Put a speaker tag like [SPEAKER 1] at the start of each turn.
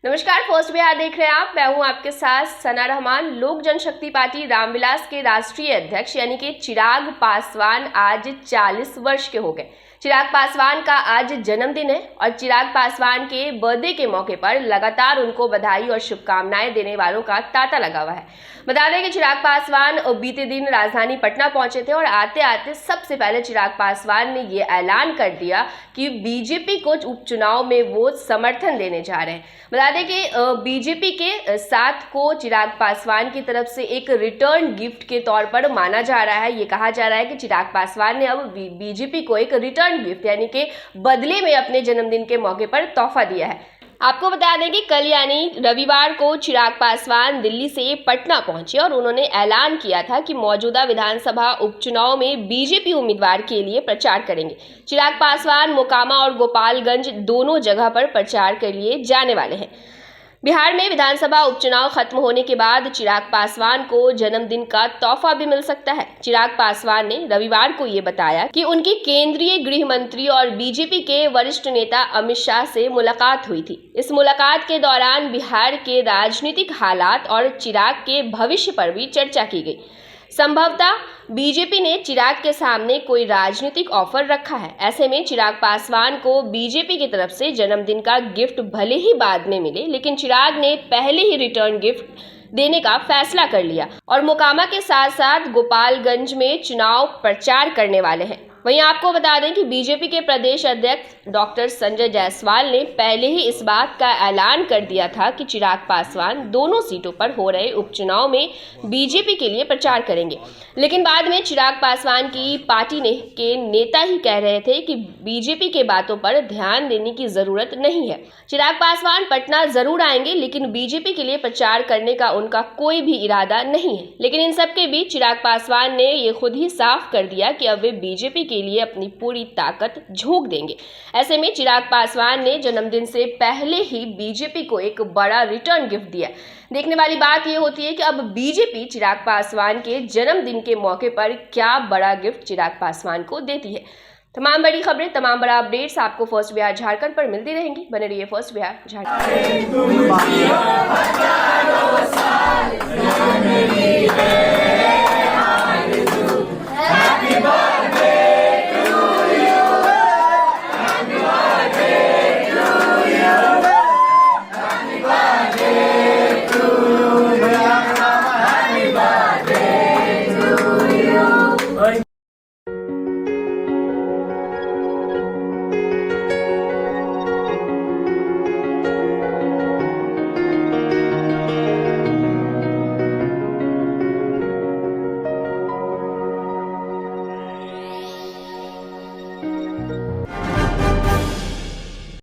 [SPEAKER 1] नमस्कार, फर्स्ट बिहार देख रहे हैं आप। मैं हूं आपके साथ सना रहमान। लोक जनशक्ति पार्टी रामविलास के राष्ट्रीय अध्यक्ष यानी कि चिराग पासवान आज 40 वर्ष के हो गए। चिराग पासवान का आज जन्मदिन है और चिराग पासवान के बर्थडे के मौके पर लगातार उनको बधाई और शुभकामनाएं देने वालों का तांता लगा हुआ है। बता दें कि चिराग पासवान बीते दिन राजधानी पटना पहुंचे थे और आते आते सबसे पहले चिराग पासवान ने ये ऐलान कर दिया कि बीजेपी को उपचुनाव में वो समर्थन देने जा रहे हैं। बता दें कि बीजेपी के साथ को चिराग पासवान की तरफ से एक रिटर्न गिफ्ट के तौर पर माना जा रहा है। ये कहा जा रहा है कि चिराग पासवान ने अब बीजेपी को एक रिटर्न गिफ्ट यानी कि बदले में अपने जन्मदिन के मौके पर तोहफा दिया है। आपको बता दें कि कल यानी रविवार को चिराग पासवान दिल्ली से पटना पहुंचे और उन्होंने ऐलान किया था कि मौजूदा विधानसभा उपचुनाव में बीजेपी उम्मीदवार के लिए प्रचार करेंगे। चिराग पासवान मोकामा और गोपालगंज दोनों जगह पर प्रचार के लिए जाने वाले हैं। बिहार में विधानसभा उपचुनाव खत्म होने के बाद चिराग पासवान को जन्मदिन का तोहफा भी मिल सकता है। चिराग पासवान ने रविवार को ये बताया कि उनकी केंद्रीय गृह मंत्री और बीजेपी के वरिष्ठ नेता अमित शाह से मुलाकात हुई थी। इस मुलाकात के दौरान बिहार के राजनीतिक हालात और चिराग के भविष्य पर भी चर्चा की गई। संभवतः बीजेपी ने चिराग के सामने कोई राजनीतिक ऑफर रखा है। ऐसे में चिराग पासवान को बीजेपी की तरफ से जन्मदिन का गिफ्ट भले ही बाद में मिले, लेकिन चिराग ने पहले ही रिटर्न गिफ्ट देने का फैसला कर लिया और मोकामा के साथ साथ गोपालगंज में चुनाव प्रचार करने वाले हैं। वहीं आपको बता दें कि बीजेपी के प्रदेश अध्यक्ष डॉक्टर संजय जायसवाल ने पहले ही इस बात का ऐलान कर दिया था कि चिराग पासवान दोनों सीटों पर हो रहे उपचुनाव में बीजेपी के लिए प्रचार करेंगे। लेकिन बाद में चिराग पासवान की पार्टी के नेता ही कह रहे थे कि बीजेपी के बातों पर ध्यान देने की जरूरत नहीं है। चिराग पासवान पटना जरूर आएंगे, लेकिन बीजेपी के लिए प्रचार करने का उनका कोई भी इरादा नहीं है। लेकिन इन सबके बीच चिराग पासवान ने ये खुद ही साफ कर दिया कि अब वे बीजेपी के लिए अपनी पूरी ताकत झोंक देंगे। ऐसे में चिराग पासवान ने जन्मदिन से पहले ही बीजेपी को एक बड़ा रिटर्न गिफ्ट दिया। देखने वाली बात यह होती है कि अब बीजेपी चिराग पासवान के जन्मदिन के मौके पर क्या बड़ा गिफ्ट चिराग पासवान को देती है। तमाम बड़ी खबरें, तमाम बड़ा अपडेट्स आपको फर्स्ट बिहार झारखंड पर मिलती रहेंगी। बने रहिए फर्स्ट बिहार झारखंड।